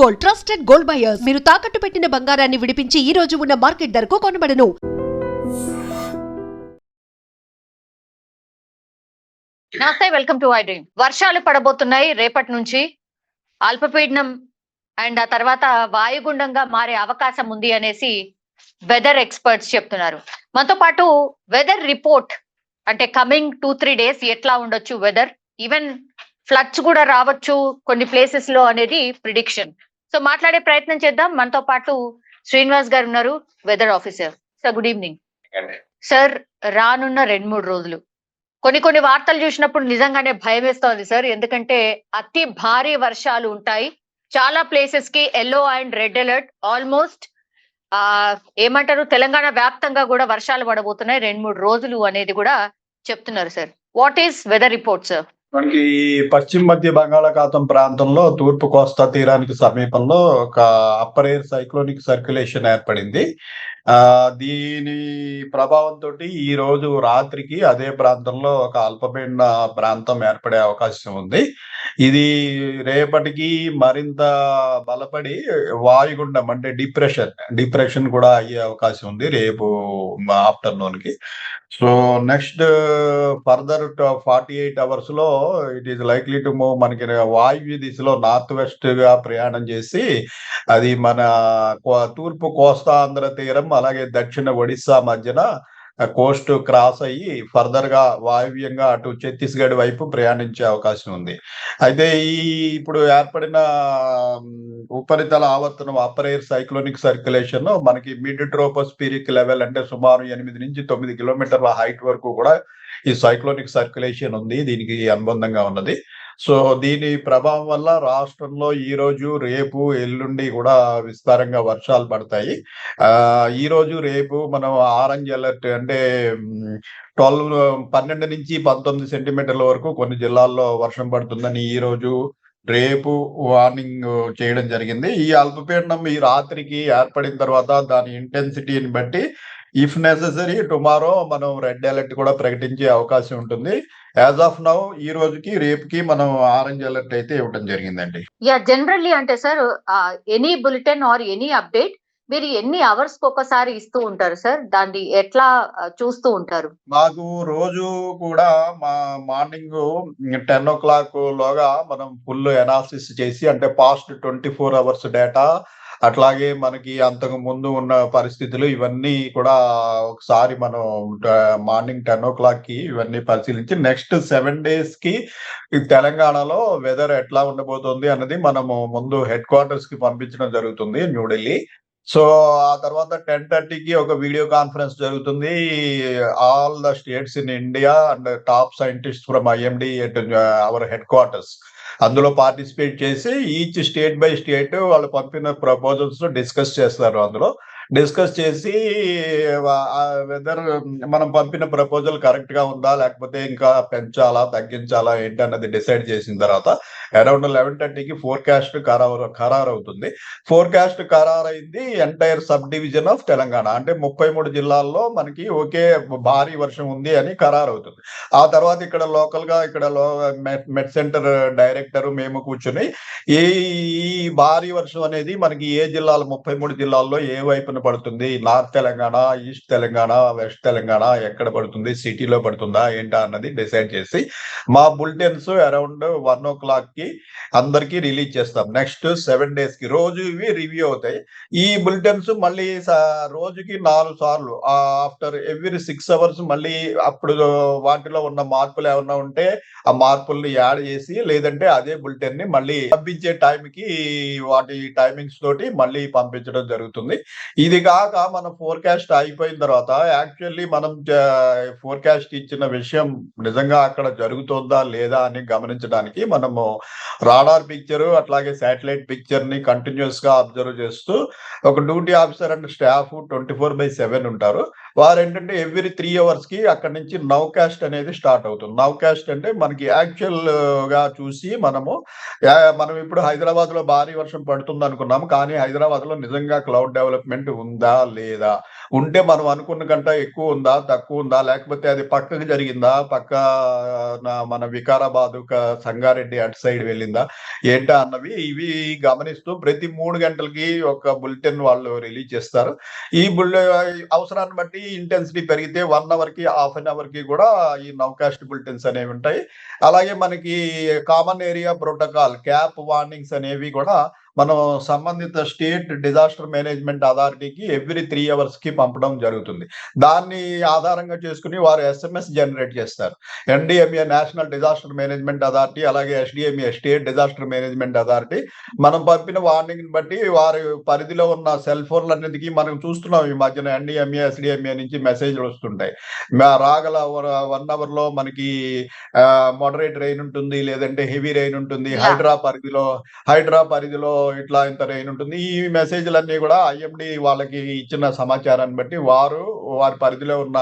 Gold, trusted gold buyers. మీరు తాకట్టు పెట్టిన బంగారాన్ని విడిపించి ఈ రోజు ఉన్న మార్కెట్ ధరకు కొనబడను. నమస్తే, వెల్కమ్ టు ఐ డ్రీమ్. వర్షాలు పడబోతున్నాయి రేపటి నుంచి. అల్పపీడనం అండ్ ఆ తర్వాత వాయుగుండంగా మారే అవకాశం ఉంది అనేసి వెదర్ ఎక్స్పర్ట్స్ చెప్తున్నారు. మనతో పాటు వెదర్ రిపోర్ట్ అంటే కమింగ్ 2-3 డేస్ ఎట్లా ఉండొచ్చు వెదర్, ఈవెన్ ఫ్లడ్స్ కూడా రావచ్చు కొన్ని ప్లేసెస్ లో అనేది ప్రిడిక్షన్. సో మాట్లాడే ప్రయత్నం చేద్దాం. మనతో పాటు శ్రీనివాస్ గారు ఉన్నారు, weather officer. Sir good evening. Sir, రానున్న 2-3 రోజులు కొన్ని వార్తలు చూసినప్పుడు నిజంగానే భయం వేస్తోంది సార్. ఎందుకంటే అతి భారీ వర్షాలు ఉంటాయి. చాలా ప్లేసెస్ కి yellow and red alert. Almost ఏమంటారు, తెలంగాణ వ్యాప్తంగా కూడా వర్షాలు పడబోతున్నాయి 2-3 రోజులు అనేది కూడా చెప్తున్నారు sir. What is whether report sir? మనకి పశ్చిమ మధ్య బంగాళాఖాతం ప్రాంతంలో తూర్పు కోస్తా తీరానికి సమీపంలో ఒక అప్పర్ ఎయిర్ సైక్లోనిక్ సర్క్యులేషన్ ఏర్పడింది. దీని ప్రభావంతో ఈ రోజు రాత్రికి అదే ప్రాంతంలో ఒక అల్పపీడన ప్రాంతం ఏర్పడే అవకాశం ఉంది. ఇది రేపటికి మరింత బలపడి వాయుగుండం అంటే డిప్రెషన్ కూడా అయ్యే అవకాశం ఉంది రేపు ఆఫ్టర్నూన్ కి. సో నెక్స్ట్ ఫర్దర్ 48 అవర్స్ లో it is likely to move మనకి వాయువ్య దిశలో నార్త్ వెస్ట్ గా ప్రయాణం చేసి అది మన తూర్పు కోస్తాంధ్ర తీరం అలాగే దక్షిణ ఒడిస్సా మధ్యన కోస్ట్ క్రాస్ అయ్యి ఫర్దర్ గా వాయువ్యంగా అటు ఛత్తీస్గఢ్ వైపు ప్రయాణించే అవకాశం ఉంది. అయితే ఇప్పుడు ఏర్పడిన ఉపరితల ఆవర్తనం అప్పర్ ఎయిర్ సైక్లోనిక్ సర్క్యులేషన్ మనకి మిడ్ ట్రోపోస్ఫిరిక్ లెవెల్ అంటే సుమారు 8 నుంచి 9 కిలోమీటర్ల హైట్ వరకు కూడా ఈ సైక్లోనిక్ సర్క్యులేషన్ ఉంది, దీనికి అనుబంధంగా ఉన్నది. సో దీని ప్రభావం వల్ల రాష్ట్రంలో ఈ రోజు రేపు ఎల్లుండి కూడా విస్తారంగా వర్షాలు పడతాయి. ఈ రోజు రేపు మనం ఆరెంజ్ అలర్ట్ అంటే 12 నుంచి 19 సెంటీమీటర్ల వరకు కొన్ని జిల్లాల్లో వర్షం పడుతుందని ఈ రోజు రేపు వార్నింగ్ చేయడం జరిగింది. ఈ అల్పపీడనం ఈ రాత్రికి ఏర్పడిన తర్వాత దాని ఇంటెన్సిటీని బట్టి ఇఫ్ నెసెసరీ టుమారో మనం రెడ్ అలర్ట్ కూడా ప్రకటించే అవకాశం ఉంటుంది. యాజ్ ఆఫ్ నౌ ఈ రోజుకి రేపుకి మనం ఆరెంజ్ అలర్ట్ అయితే ఇవ్వడం జరిగిందండి. జనరల్లీ అంటే sir any bulletin or any update మీరు ఎన్ని అవర్స్ కి ఒకసారి ఇస్తూ ఉంటారు సార్? దాన్ని ఎట్లా చూస్తూ ఉంటారు? మాకు రోజు కూడా మార్నింగ్ 10 o'clock లోగా మనం ఫుల్ అనాలిసిస్ చేసి అంటే పాస్ట్ 24 అవర్స్ డేటా అట్లాగే మనకి అంతకు ముందు ఉన్న పరిస్థితులు ఇవన్నీ కూడా ఒకసారి మనం మార్నింగ్ 10 o'clock కి ఇవన్నీ పరిశీలించి నెక్స్ట్ 7 days కి తెలంగాణలో వెదర్ ఎట్లా ఉండబోతోంది అన్నది మనము ముందు హెడ్ క్వార్టర్స్ కి పంపించడం జరుగుతుంది న్యూఢిల్లీ. సో ఆ తర్వాత 10:30కి ఒక వీడియో కాన్ఫరెన్స్ జరుగుతుంది. All the states in India and top scientist from IMD at our head quarters అందులో పార్టిసిపేట్ చేసి ఈచ్ స్టేట్ బై స్టేట్ వాళ్ళు పంపిన ప్రపోజల్స్ డిస్కస్ చేస్తారు. అందులో డిస్కస్ చేసి వెదర్ మనం పంపిన ప్రపోజల్ కరెక్ట్ గా ఉందా లేకపోతే ఇంకా పెంచాలా తగ్గించాలా ఏంటి అన్నది డిసైడ్ చేసిన తర్వాత అరౌండ్ 11:30కి ఫోర్కాస్ట్ ఖరారు అవుతుంది. ఫోర్కాస్ట్ ఖరారైంది entire subdivision of Telangana అంటే 33 జిల్లాల్లో మనకి ఒకే భారీ వర్షం ఉంది అని ఖరారు అవుతుంది. ఆ తర్వాత ఇక్కడ లోకల్ గా ఇక్కడ మెట్ సెంటర్ డైరెక్టర్ మేము కూర్చుని ఈ భారీ వర్షం అనేది మనకి ఏ జిల్లాలో 33 జిల్లాల్లో ఏ వైపున పడుతుంది, north Telangana, east Telangana, west Telangana ఎక్కడ పడుతుంది, సిటీలో పడుతుందా ఏంటా అన్నది డిసైడ్ చేసి మా బులెటిన్స్ అరౌండ్ 1 o'clock కి అందరికి రిలీజ్ చేస్తాం. నెక్స్ట్ 7 days కి రోజు ఇవి రివ్యూ అవుతాయి. ఈ బులెటిన్స్ మళ్ళీ రోజుకి 4 సార్లు ఆఫ్టర్ ఎవ్రీ 6 hours మళ్ళీ అప్పుడు వాటిలో ఉన్న మార్పులు ఏమన్నా ఉంటే ఆ మార్పుల్ని యాడ్ చేసి లేదంటే అదే బులెటిన్ ని మళ్ళీ పంపించే టైంకి వాటి టైమింగ్స్ తోటి మళ్ళీ పంపించడం జరుగుతుంది. ఇది కాక మన ఫోర్కాస్ట్ అయిపోయిన తర్వాత యాక్చువల్లీ మనం ఫోర్కాస్ట్ ఇచ్చిన విషయం నిజంగా అక్కడ జరుగుతుందా లేదా అని గమనించడానికి మనము రాడార్ పిక్చర్ అట్లాగే శాటిలైట్ పిక్చర్ ని కంటిన్యూస్ గా అబ్జర్వ్ చేస్తూ ఒక డ్యూటీ ఆఫీసర్ అండ్ స్టాఫ్ 24/7 ఉంటారు. వారు ఏంటంటే ఎవ్రీ 3 hours కి అక్కడి నుంచి నౌకాస్ట్ అనేది స్టార్ట్ అవుతుంది. నౌకాస్ట్ అంటే మనకి యాక్చువల్ గా చూసి మనం ఇప్పుడు హైదరాబాద్ లో భారీ వర్షం పడుతుంది అనుకున్నాము, కానీ హైదరాబాద్ లో నిజంగా క్లౌడ్ డెవలప్మెంట్ ఉందా లేదా, ఉంటే మనం అనుకున్న కంటే ఎక్కువ ఉందా, తక్కువ ఉందా, లేకపోతే అది పక్కకు జరిగిందా, మన వికారాబాద్ సంగారెడ్డి అటు సైడ్ వెళ్ళిందా ఏంటా అన్నవి ఇవి గమనిస్తూ ప్రతి 3 గంటలకి ఒక బులెటిన్ వాళ్ళు రిలీజ్ చేస్తారు. ఈ అవసరాన్ని బట్టి ఇంటెన్సిటీ పెరిగితే 1 అవర్‌కి, హాఫ్ అన్ అవర్‌కి కూడా ఈ నౌకాస్ట్ బులెటిన్స్ అనేవి ఉంటాయి. అలాగే మనకి common area protocol, cap warnings అనేవి కూడా మనం సంబంధిత స్టేట్ డిజాస్టర్ మేనేజ్మెంట్ అథారిటీకి ఎవ్రీ 3 అవర్స్‌కి పంపడం జరుగుతుంది. దాన్ని ఆధారంగా చేసుకొని వారు ఎస్ఎంఎస్ జనరేట్ చేస్తారు. NDMA national disaster management authority, అలాగే ఎస్డీఎంఏ స్టేట్ డిజాస్టర్ మేనేజ్మెంట్ అథారిటీ మనం పంపిన వార్నింగ్‌ని బట్టి వారి పరిధిలో ఉన్న సెల్ ఫోన్లన్నిటికీ మనం చూస్తున్నాం ఈ మధ్యన ఎన్డీఎంఏ, ఎస్డీఎంఏ నుంచి మెసేజ్‌లు వస్తుంటాయి. రాగల 1 అవర్‌లో మనకి మోడరేట్ రెయిన్ ఉంటుంది, లేదంటే హెవీ రెయిన్ ఉంటుంది. Yeah. హైడ్రా పరిధిలో ఇట్లా ఇంత రెయిన్ ఉంటుంది. ఈ మెసేజ్‌లన్నీ కూడా ఐఎండీ వాళ్ళకి ఇచ్చిన సమాచారాన్ని బట్టి వారి పరిధిలో ఉన్న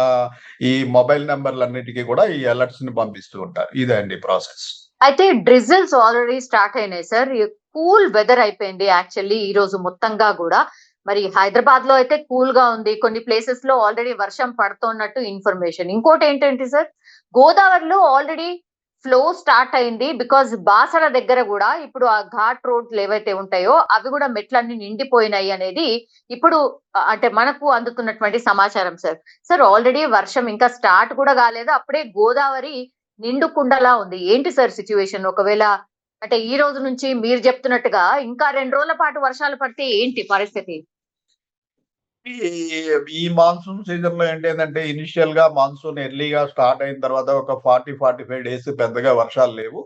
ఈ మొబైల్ నంబర్‌లన్నిటికి కూడా ఈ అలర్ట్స్‌ని పంపిస్తూ ఉంటారు. ఇదే అండి ప్రాసెస్. అయితే డ్రిజిల్స్ ఆల్రెడీ స్టార్ట్ అయినాయి సార్. కూల్ వెదర్ అయిపోయింది యాక్చువల్లీ ఈ రోజు మొత్తంగా కూడా. మరి హైదరాబాద్ లో అయితే కూల్ గా ఉంది. కొన్ని ప్లేసెస్ లో ఆల్రెడీ వర్షం పడుతున్నట్టు ఇన్ఫర్మేషన్. ఇంకోటి ఏంటంటే సార్, గోదావరిలో ఆల్రెడీ ఫ్లో స్టార్ట్ అయింది. బికాజ్ బాసర దగ్గర కూడా ఇప్పుడు ఆ ఘాట్ రోడ్లు ఏవైతే ఉంటాయో అవి కూడా మెట్లన్నీ నిండిపోయినాయి అనేది ఇప్పుడు అంటే మనకు అందుతున్నటువంటి సమాచారం సార్. సార్ ఆల్రెడీ వర్షం ఇంకా స్టార్ట్ కూడా కాలేదు, అప్పుడే గోదావరి నిండు కుండలా ఉంది. ఏంటి సార్ సిచ్యువేషన్? ఒకవేళ అంటే ఈ రోజు నుంచి మీరు చెప్తున్నట్టుగా ఇంకా 2 రోజుల పాటు వర్షాలు పడితే ఏంటి పరిస్థితి? ఈ ఈ మాన్సూన్ సీజన్‌లో ఏంటంటే ఇనిషియల్‌గా మాన్సూన్ ఎర్లీగా స్టార్ట్ అయిన తర్వాత ఒక 45 డేస్ పెద్దగా వర్షాలు లేవు.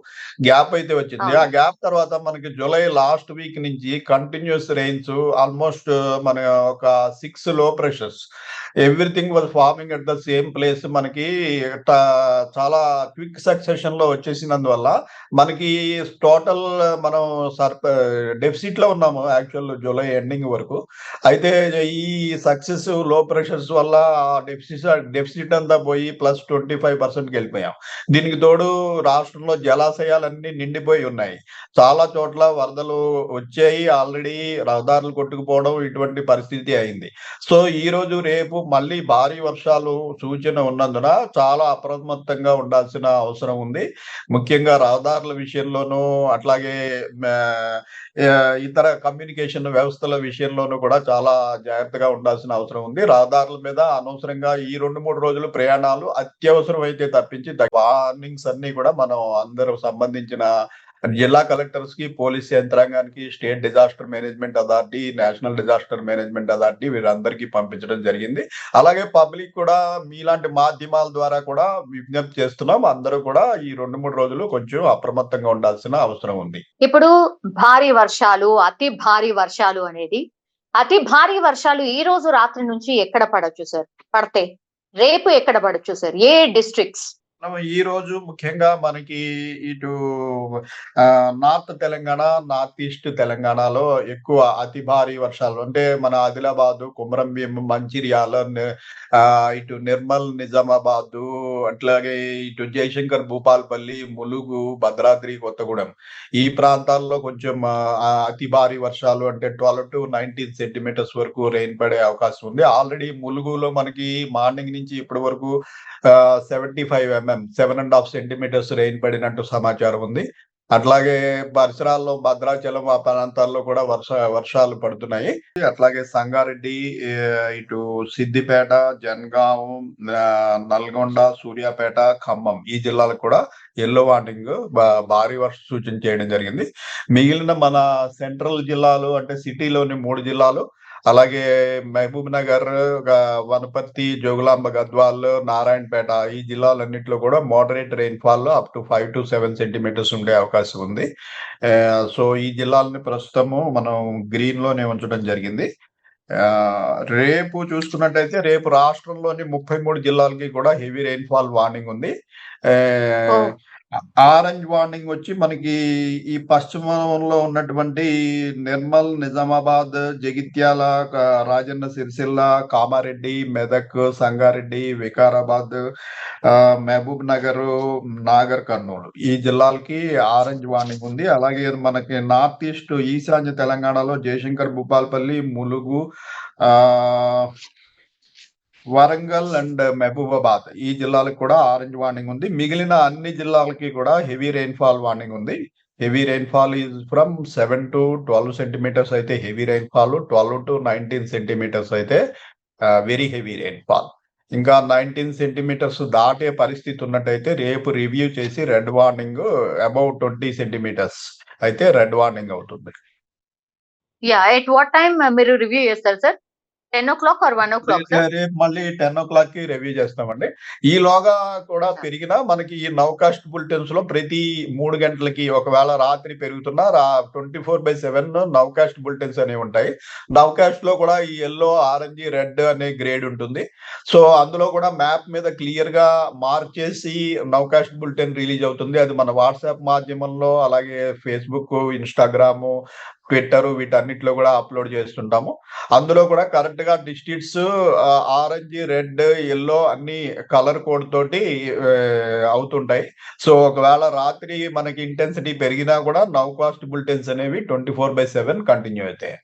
గ్యాప్ అయితే వచ్చింది. ఆ అవును. గ్యాప్ తర్వాత మనకి జూలై లాస్ట్ వీక్ నుంచి కంటిన్యూయస్ రెయిన్స్ ఆల్మోస్ట్ మన ఒక 6 లో pressures. Everything was forming at the same place. మనకి ట చాలా క్విక్ సక్సెషన్‌లో వచ్చేసినందువల్ల మనకి టోటల్ మనం డెఫిసిట్‌లో ఉన్నాము యాక్చువల్ జూలై ఎండింగ్ వరకు. అయితే ఈ సక్సెసివ్ లో ప్రెషర్స్ వల్ల డెఫిసిట్ అంతా పోయి ప్లస్ 25%కి వెళ్ళిపోయాం. దీనికి తోడు రాష్ట్రంలో జలాశయాలన్నీ నిండిపోయి ఉన్నాయి. చాలా చోట్ల వరదలు వచ్చాయి. ఆల్రెడీ రహదారులు కొట్టుకుపోవడం ఇటువంటి పరిస్థితి అయింది. సో ఈ రోజు రేపు మళ్ళీ భారీ వర్షాలు సూచన ఉన్నందున చాలా అప్రమత్తంగా ఉండాల్సిన అవసరం ఉంది. ముఖ్యంగా రహదారుల విషయంలోనూ అట్లాగే ఇతర కమ్యూనికేషన్ వ్యవస్థల విషయంలోనూ కూడా చాలా జాగ్రత్తగా ఉండాల్సిన అవసరం ఉంది. రహదారుల మీద అనవసరంగా ఈ 2-3 రోజులు ప్రయాణాలు అత్యవసరం అయితే తప్పించి వార్నింగ్స్ అన్నీ కూడా మనం అందరూ సంబంధించిన జిల్లా కలెక్టర్స్‌కి, పోలీస్ యంత్రాంగానికి, state disaster management authority, national disaster management authority వీరందరికీ పంపించడం జరిగింది. అలాగే పబ్లిక్ కూడా మీలాంటి మాధ్యమాల ద్వారా కూడా విజ్ఞప్తి చేస్తున్నాం. అందరూ కూడా ఈ 2-3 రోజులు కొంచెం అప్రమత్తంగా ఉండాల్సిన అవసరం ఉంది. ఇప్పుడు భారీ వర్షాలు, అతి భారీ వర్షాలు అనేది, అతి భారీ వర్షాలు ఈ రోజు రాత్రి నుంచి ఎక్కడ పడొచ్చు సార్? పడితే రేపు ఎక్కడ పడొచ్చు సార్? ఏ డిస్ట్రిక్ట్స్? ఈ రోజు ముఖ్యంగా మనకి ఇటు నార్త్ తెలంగాణ, నార్త్ ఈస్ట్ తెలంగాణలో ఎక్కువ అతి భారీ వర్షాలు అంటే మన ఆదిలాబాదు, కొమరంభీం, మంచిర్యాల, ఇటు నిర్మల్, నిజామాబాదు, అట్లాగే ఇటు జయశంకర్, భూపాల్పల్లి, ములుగు, భద్రాద్రి, కొత్తగూడెం ఈ ప్రాంతాల్లో కొంచెం అతి భారీ వర్షాలు అంటే 12-19 సెంటీమీటర్స్ వరకు రెయిన్ పడే అవకాశం ఉంది. ఆల్రెడీ ములుగులో మనకి మార్నింగ్ నుంచి ఇప్పటి వరకు 75 mm 7.5 సెంటీమీటర్స్ రెయిన్ పడినట్టు సమాచారం ఉంది. అట్లాగే పరిసరాల్లో భద్రాచలం ఆ ప్రాంతాల్లో కూడా వర్షాలు పడుతున్నాయి. అట్లాగే సంగారెడ్డి, ఇటు సిద్దిపేట, జనగాం, నల్గొండ, సూర్యాపేట, ఖమ్మం ఈ జిల్లాలకు కూడా యెల్లో వార్నింగ్ భారీ వర్ష సూచన చేయడం జరిగింది. మిగిలిన మన సెంట్రల్ జిల్లాలు అంటే సిటీలోని 3 జిల్లాలు, అలాగే మహబూబ్ నగర్, వనపర్తి, జోగులాంబ, గద్వాల్, నారాయణపేట ఈ జిల్లాలన్నింటిలో కూడా moderate rainfall up to 5 to 7 centimetres ఉండే అవకాశం ఉంది. సో ఈ జిల్లాలని ప్రస్తుతము మనం గ్రీన్ లోనే ఉంచడం జరిగింది. రేపు చూసుకున్నట్టయితే రేపు రాష్ట్రంలోని 33 జిల్లాలకి కూడా హెవీ రెయిన్ ఫాల్ వార్నింగ్ ఉంది. ఆరెంజ్ వార్నింగ్ వచ్చి మనకి ఈ పశ్చిమంలో ఉన్నటువంటి నిర్మల్, నిజామాబాద్, జగిత్యాల, రాజన్న సిరిసిల్ల, కామారెడ్డి, మెదక్, సంగారెడ్డి, వికారాబాద్, మహబూబ్ నగర్, నాగర్ కర్నూలు ఈ జిల్లాలకి ఆరెంజ్ వార్నింగ్ ఉంది. అలాగే మనకి నార్త్ ఈస్ట్ ఈశాన్య తెలంగాణలో జయశంకర్, భూపాల్పల్లి, ములుగు, వరంగల్ అండ్ మహబూబాబాద్ ఈ జిల్లాలకు కూడా ఆరెంజ్ వార్నింగ్ ఉంది. మిగిలిన అన్ని జిల్లాలకి కూడా హెవీ రెయిన్ఫాల్ వార్నింగ్ ఉంది. Heavy rainfall is from 7 to 12 centimetres అయితే హెవీ రెయిన్ఫాల్, 12 to 19 సెంటీమీటర్స్ అయితే వెరీ హెవీ రెయిన్ఫాల్. ఇంకా 19 సెంటీమీటర్స్ దాటే పరిస్థితి ఉన్నట్టయితే రేపు రివ్యూ చేసి రెడ్ వార్నింగ్ అబౌట్ 20 సెంటీమీటర్స్ అయితే రెడ్ వార్నింగ్ అవుతుంది. ఎట్ వాట్ టైం మీరు రివ్యూ చేస్తారు sir? 10 o'clock or 1 o'clock sir? రేపు మళ్ళీ 10 o'clock కి రివ్యూ చేస్తామండి. ఈలోగా కూడా పెరిగినా మనకి ఈ నౌకాస్ట్ బులెటిన్స్ లో ప్రతి 3 గంటలకి ఒకవేళ రాత్రి పెరుగుతున్నా 24/7 నౌకాస్ట్ బులెటిన్స్ అనేవి ఉంటాయి. నౌకాస్ట్ లో కూడా ఈ ఎల్లో, ఆరెంజ్, రెడ్ అనే గ్రేడ్ ఉంటుంది. సో అందులో కూడా మ్యాప్ మీద క్లియర్ గా మార్క్ చేసి నౌకాస్ట్ బులెటిన్ రిలీజ్ అవుతుంది. అది మన వాట్సాప్ మాధ్యమంలో, అలాగే ఫేస్బుక్, ఇన్స్టాగ్రామ్, ట్విట్టర్ వీటన్నిటిలో కూడా అప్లోడ్ చేస్తుంటాము. అందులో కూడా కరెక్ట్ గా డిస్ట్రిక్ట్స్ ఆరెంజ్, రెడ్, ఎల్లో అన్ని కలర్ కోడ్ తోటి అవుతుంటాయి. సో ఒకవేళ రాత్రి మనకి ఇంటెన్సిటీ పెరిగినా కూడా నౌకాస్ట్ బులెటిన్స్ అనేవి 24/7 కంటిన్యూ అవుతాయి.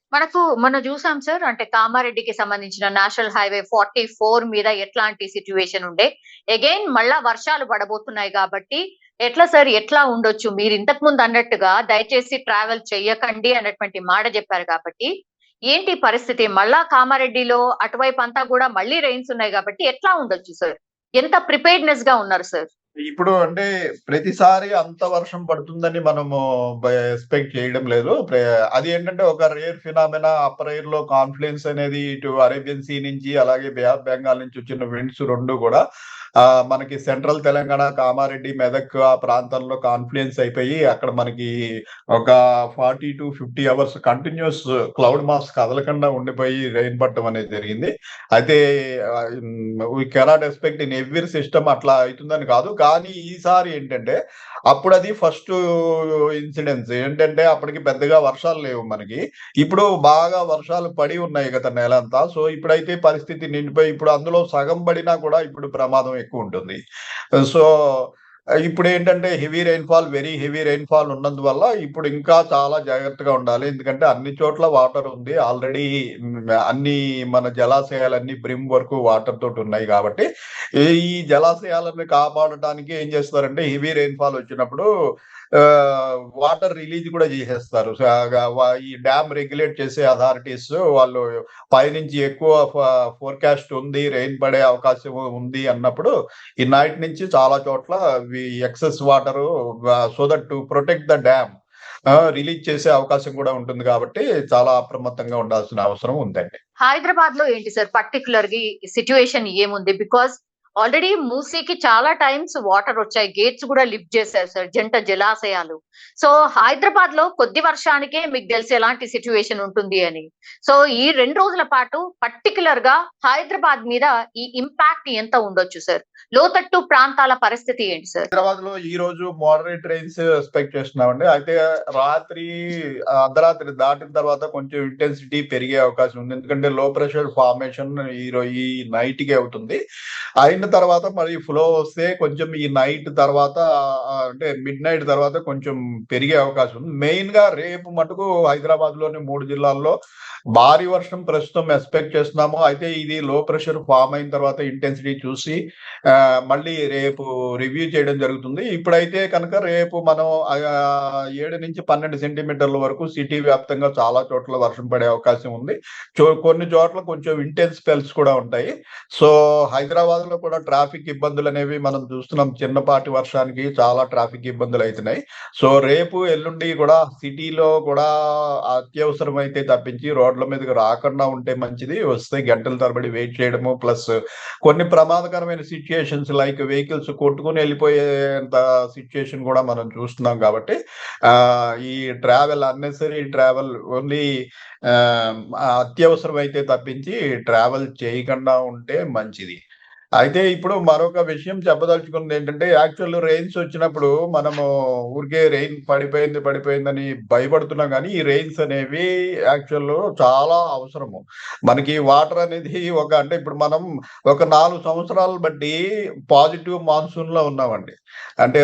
మనం చూసాం సార్, అంటే కామారెడ్డికి సంబంధించిన నేషనల్ హైవే 44 మీద ఎట్లాంటి సిచ్యువేషన్ ఉండే, అగైన్ మళ్ళా వర్షాలు పడబోతున్నాయి కాబట్టి ఎట్లా సార్, ఎట్లా ఉండొచ్చు? మీరు ఇంతకు ముందు అన్నట్టుగా దయచేసి ట్రావెల్ చెయ్యకండి అన్నటువంటి మాట చెప్పారు కాబట్టి ఏంటి పరిస్థితి? మళ్ళా కామారెడ్డిలో అటువైపు అంతా కూడా మళ్ళీ రెయిన్స్ ఉన్నాయి కాబట్టి ఎట్లా ఉండొచ్చు సార్? ఎంత ప్రిపేర్డ్నెస్ గా ఉన్నారు సార్? ఇప్పుడు అంటే ప్రతిసారి అంత వర్షం పడుతుందని మనము ఎక్స్పెక్ట్ చేయడం లేదు. అది ఏంటంటే ఒక రేర్ ఫినామినా. అప్పర్ ఎయిర్ లో కాన్ఫ్లుయెన్స్ అనేది ఇటు అరేబియన్ సీ నుంచి అలాగే బే ఆఫ్ బెంగాల్ నుంచి వచ్చిన విండ్స్ రెండు కూడా మనకి సెంట్రల్ తెలంగాణ, కామారెడ్డి, మెదక్ ఆ ప్రాంతంలో కాన్ఫ్లుయెన్స్ అయిపోయి అక్కడ మనకి ఒక 40 to 50 hours continuous cloud mass కదలకుండా ఉండిపోయి రెయిన్ పడటం అనేది జరిగింది. అయితే we cannot expect in every system అట్లా అవుతుందని కాదు. కానీ ఈసారి ఏంటంటే అప్పుడు అది ఫస్ట్ ఇన్సిడెన్స్ ఏంటంటే అప్పటికి పెద్దగా వర్షాలు లేవు మనకి. ఇప్పుడు బాగా వర్షాలు పడి ఉన్నాయి గత నెలంతా. సో ఇప్పుడైతే పరిస్థితి నిండిపోయి ఇప్పుడు అందులో సగం పడినా కూడా ఇప్పుడు ప్రమాదం ఎక్కువ ఉంటుంది. సో ఇప్పుడు ఏంటంటే వెరీ హెవీ రెయిన్ఫాల్ ఉన్నందువల్ల ఇప్పుడు ఇంకా చాలా జాగ్రత్తగా ఉండాలి. ఎందుకంటే అన్ని చోట్ల వాటర్ ఉంది ఆల్రెడీ. అన్ని మన జలాశయాలన్నీ బ్రిమ్ వరకు వాటర్ తోటి ఉన్నాయి కాబట్టి ఈ జలాశయాలను కాపాడటానికి ఏం చేస్తారంటే హెవీ రెయిన్ఫాల్ వచ్చినప్పుడు వాటర్ రిలీజ్ కూడా చేసేస్తారు. ఈ డ్యామ్ రెగ్యులేట్ చేసే అథారిటీస్ వాళ్ళు పైనుంచి ఎక్కువ ఫోర్కాస్ట్ ఉంది, రెయిన్ పడే అవకాశం ఉంది అన్నప్పుడు ఈ నైట్ నుంచి చాలా చోట్ల excess water so that to protect the dam release చేసే అవకాశం కూడా ఉంటుంది. కాబట్టి చాలా అప్రమత్తంగా ఉండాల్సిన అవసరం ఉందండి. హైదరాబాద్ లో ఏంటి సార్ పర్టికులర్ గా సిచ్యువేషన్ ఏముంది? బికాస్ ఆల్రెడీ మూసీకి చాలా టైమ్స్ వాటర్ వచ్చాయి, గేట్స్ కూడా లిఫ్ట్ చేశారు సార్, జంట జలాశయాలు. సో హైదరాబాద్ లో కొద్ది వర్షానికే మీకు తెలిసి ఎలాంటి సిచ్యువేషన్ ఉంటుంది అని. సో ఈ 2 రోజుల పాటు పర్టికులర్ గా హైదరాబాద్ మీద ఈ ఇంపాక్ట్ ఎంత ఉండొచ్చు సార్? లోతట్టు ప్రాంతాల పరిస్థితి ఏంటి సార్? హైదరాబాద్ లో ఈ రోజు మోడరేట్ రైన్స్ ఎక్స్పెక్ట్ చేస్తున్నామండి. అయితే రాత్రి అర్ధరాత్రి దాటిన తర్వాత కొంచెం ఇంటెన్సిటీ పెరిగే అవకాశం ఉంది. ఎందుకంటే లో ప్రెషర్ ఫార్మేషన్ ఈ నైట్ కి అవుతుంది. అయిన తర్వాత మరి ఫ్లో వస్తే కొంచెం ఈ నైట్ తర్వాత అంటే మిడ్ నైట్ తర్వాత కొంచెం పెరిగే అవకాశం ఉంది. మెయిన్ గా రేపు మటుకు హైదరాబాద్ లోని 3 జిల్లాల్లో భారీ వర్షం ప్రస్తుతం ఎక్స్పెక్ట్ చేస్తున్నాము. అయితే ఇది లో ప్రెషర్ ఫామ్ అయిన తర్వాత ఇంటెన్సిటీ చూసి మళ్ళీ రేపు రివ్యూ చేయడం జరుగుతుంది. ఇప్పుడైతే కనుక రేపు మనం 7 నుంచి 12 సెంటీమీటర్ల వరకు సిటీ వ్యాప్తంగా చాలా చోట్ల వర్షం పడే అవకాశం ఉంది. కొన్ని చోట్ల కొంచెం ఇంటెన్స్ స్పెల్స్ కూడా ఉంటాయి. సో హైదరాబాద్ లో కూడా ట్రాఫిక్ ఇబ్బందులు అనేవి మనం చూస్తున్నాం. చిన్నపాటి వర్షానికి చాలా ట్రాఫిక్ ఇబ్బందులు అవుతున్నాయి. సో రేపు ఎల్లుండి కూడా సిటీలో కూడా అత్యవసరం అయితే తప్పించి రోడ్ల మీదకి రాకుండా ఉంటే మంచిది. వస్తే గంటల తరబడి వెయిట్ చేయడము, ప్లస్ కొన్ని ప్రమాదకరమైన సిచ్యుయేషన్స్ లైక్ వెహికల్స్ కొట్టుకుని వెళ్ళిపోయేంత సిచ్యుయేషన్ కూడా మనం చూస్తున్నాం. కాబట్టి ఈ అన్నెసరీ ట్రావెల్ ఓన్లీ అత్యవసరం అయితే తప్పించి ట్రావెల్ చేయకుండా ఉంటే మంచిది. అయితే ఇప్పుడు మరొక విషయం చెప్పదలుచుకున్నది ఏంటంటే, యాక్చువల్ రెయిన్స్ వచ్చినప్పుడు మనము ఊరికే రెయిన్ పడిపోయిందని భయపడుతున్నాం గానీ, ఈ రెయిన్స్ అనేవి యాక్చువల్‌లో చాలా అవసరము. మనకి వాటర్ అనేది అంటే ఇప్పుడు మనం ఒక 4 సంవత్సరాలు బట్టి పాజిటివ్ మాన్సూన్‌లో ఉన్నామండి. అంటే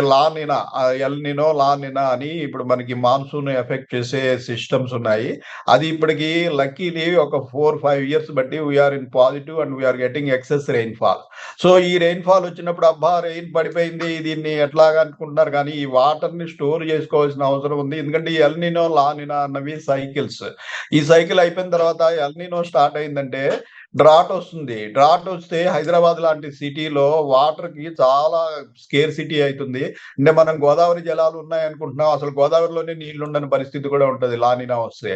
ఎల్ నినో, లా నినా అని ఇప్పుడు మనకి మాన్సూన్ ఎఫెక్ట్ చేసే సిస్టమ్స్ ఉన్నాయి. అది ఇప్పటికి లక్కీలీ ఒక 4, 5 ఇయర్స్ బట్టి we're in positive and we're getting excess rainfall. So, ఈ రెయిన్‌ఫాల్ వచ్చినప్పుడు అబ్బా! రెయిన్ పడిపోయింది దీన్ని ఎట్లాగా అనుకుంటున్నారు కానీ, ఈ వాటర్‌ని స్టోర్ చేసుకోవాల్సిన అవసరం ఉంది. ఎందుకంటే ఈ ఎల్ నినో, లా నినా అన్నవి సైకిల్స్. ఈ సైకిల్ అయిపోయిన తర్వాత ఎల్ నినో స్టార్ట్ అయిందంటే డ్రాట్ వస్తుంది. డ్రాట్ వస్తే హైదరాబాద్ లాంటి సిటీలో వాటర్‌కి చాలా స్కేర్సిటీ అయితుంది. అంటే మనం గోదావరి జలాలు ఉన్నాయనుకుంటున్నాం. అసలు గోదావరిలోనే నీళ్లుండని పరిస్థితి కూడా ఉంటది లానినా వస్తే.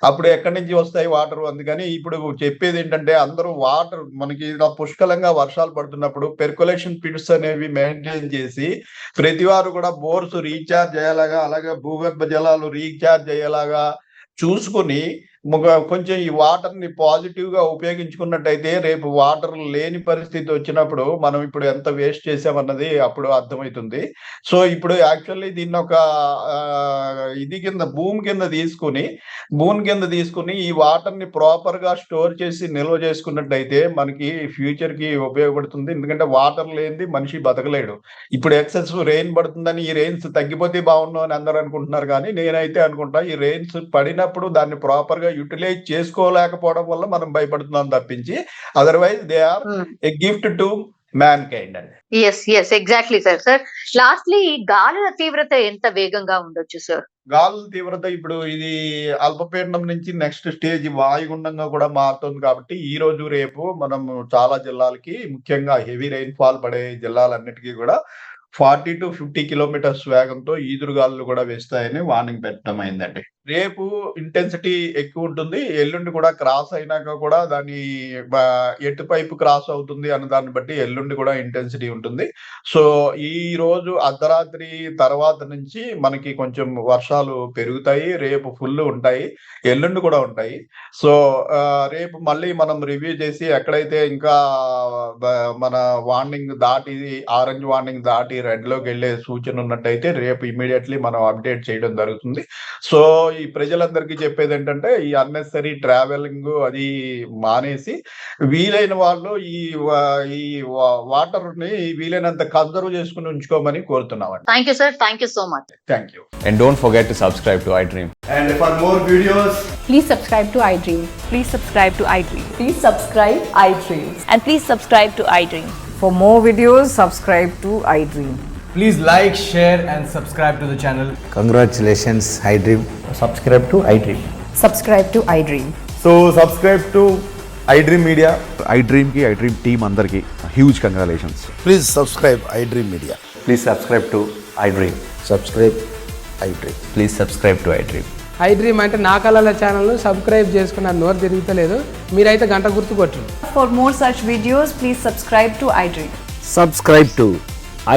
అప్పుడు ఎక్కడి నుంచి వస్తాయి వాటరు? అందుకని ఇప్పుడు చెప్పేదేంటంటే అందరూ వాటర్ మనకి ఇలా పుష్కలంగా వర్షాలు పడుతున్నప్పుడు పెర్కులేషన్ పిట్స్ అనేవి మెయింటైన్ చేసి ప్రతి వారు కూడా బోర్స్ రీచార్జ్ అయ్యేలాగా, అలాగే భూగర్భ జలాలు రీచార్జ్ అయ్యేలాగా చూసుకొని కొంచెం ఈ వాటర్‌ని పాజిటివ్‌గా ఉపయోగించుకున్నట్టయితే రేపు వాటర్ లేని పరిస్థితి వచ్చినప్పుడు మనం ఇప్పుడు ఎంత వేస్ట్ చేసామన్నది అప్పుడు అర్థమైతుంది. సో, ఇప్పుడు యాక్చువల్లీ దీన్నొక భూమి కింద తీసుకొని ఈ వాటర్‌ని ప్రాపర్‌గా స్టోర్ చేసి నిల్వ చేసుకున్నట్టయితే మనకి ఫ్యూచర్‌కి ఉపయోగపడుతుంది. ఎందుకంటే వాటర్ లేనిది మనిషి బతకలేడు. ఇప్పుడు ఎక్సెస్ రెయిన్ పడుతుందని ఈ రెయిన్స్ తగ్గిపోతే బావుండు అని అందరూ అనుకుంటున్నారు కానీ, నేనైతే అనుకుంటా ఈ రెయిన్స్ పడినప్పుడు దాన్ని ప్రాపర్‌గా యుటిలైజ్ చేసుకోలేకపోవడం వల్ల మనం భయపడుతున్నాం తప్పించి otherwise they are a gift to mankind అండి. యెస్. Exactly sir. లాస్ట్‌లీ గాలుల తీవ్రత ఎంత వేగంగా ఉండొచ్చు సార్? గాలుల తీవ్రత ఇప్పుడు ఇది అల్పపీడనం నుంచి నెక్స్ట్ స్టేజ్ వాయుగుండంగా కూడా మారుతుంది కాబట్టి ఈ రోజు, రేపు మనం చాలా జిల్లాలకి ముఖ్యంగా హెవీ రెయిన్‌ఫాల్ పడే జిల్లాలన్నిటికీ కూడా 40-50 కిలోమీటర్స్ వేగంతో ఈదురుగాలులు కూడా వేస్తాయని వార్నింగ్ పెట్టడం అయిందండి. రేపు ఇంటెన్సిటీ ఎక్కువ ఉంటుంది. ఎల్లుండి కూడా క్రాస్ అయినాక కూడా దాని ఎటువైపు క్రాస్ అవుతుంది అన్న దాన్ని బట్టి ఎల్లుండి కూడా ఇంటెన్సిటీ ఉంటుంది. సో, ఈ రోజు అర్ధరాత్రి తర్వాత నుంచి మనకి కొంచెం వర్షాలు పెరుగుతాయి. రేపు ఫుల్ ఉంటాయి. ఎల్లుండి కూడా ఉంటాయి. సో, రేపు మళ్ళీ మనం రివ్యూ చేసి ఎక్కడైతే ఇంకా మన వార్నింగ్ దాటి ఆరెంజ్ వార్నింగ్ దాటి రెడ్‌లోకి వెళ్ళే సూచన ఉన్నట్టయితే రేపు ఇమ్మీడియేట్‌లీ మనం అప్డేట్ చేయడం జరుగుతుంది. సో, ఈ ప్రజలందరికీ చెప్పేదేంటంటే ఈ అన్నెసెసరీ ట్రావెలింగ్ అది మానేసి వీలైన వాళ్ళు ఈ వాటర్‌ని వీలైనంత కన్జర్వ్ చేసుకొని ఉంచుకోమని కోరుతున్నామండి. Thank you sir. Thank you so much. Thank you. And don't forget to subscribe to iDream. And for more videos, Please subscribe to iDream. Please subscribe to iDream. Please subscribe iDream. And please subscribe to iDream. For more videos, subscribe to iDream. please like, share and subscribe to the channel. Congratulations, iDream. Subscribe to iDream. Subscribe to iDream. So subscribe to iDream Media. iDream ki iDream team andarki huge congratulations. Please subscribe iDream Media. Please subscribe to iDream. Subscribe iDream. Please subscribe to iDream. iDream అంటే నా కళల channel subscribe చేసుకున్న నోరు తిరుగుతలేదు. మీరైతే గంట గుర్తు కొట్టండి. For more such videos, please subscribe to iDream. Subscribe to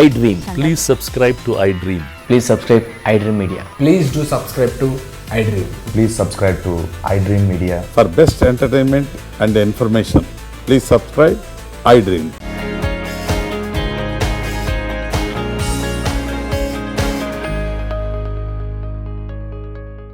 iDream. Please subscribe to iDream. Please subscribe iDream Media. Please do subscribe to iDream. Please subscribe to iDream Media. For best entertainment and information, please subscribe iDream.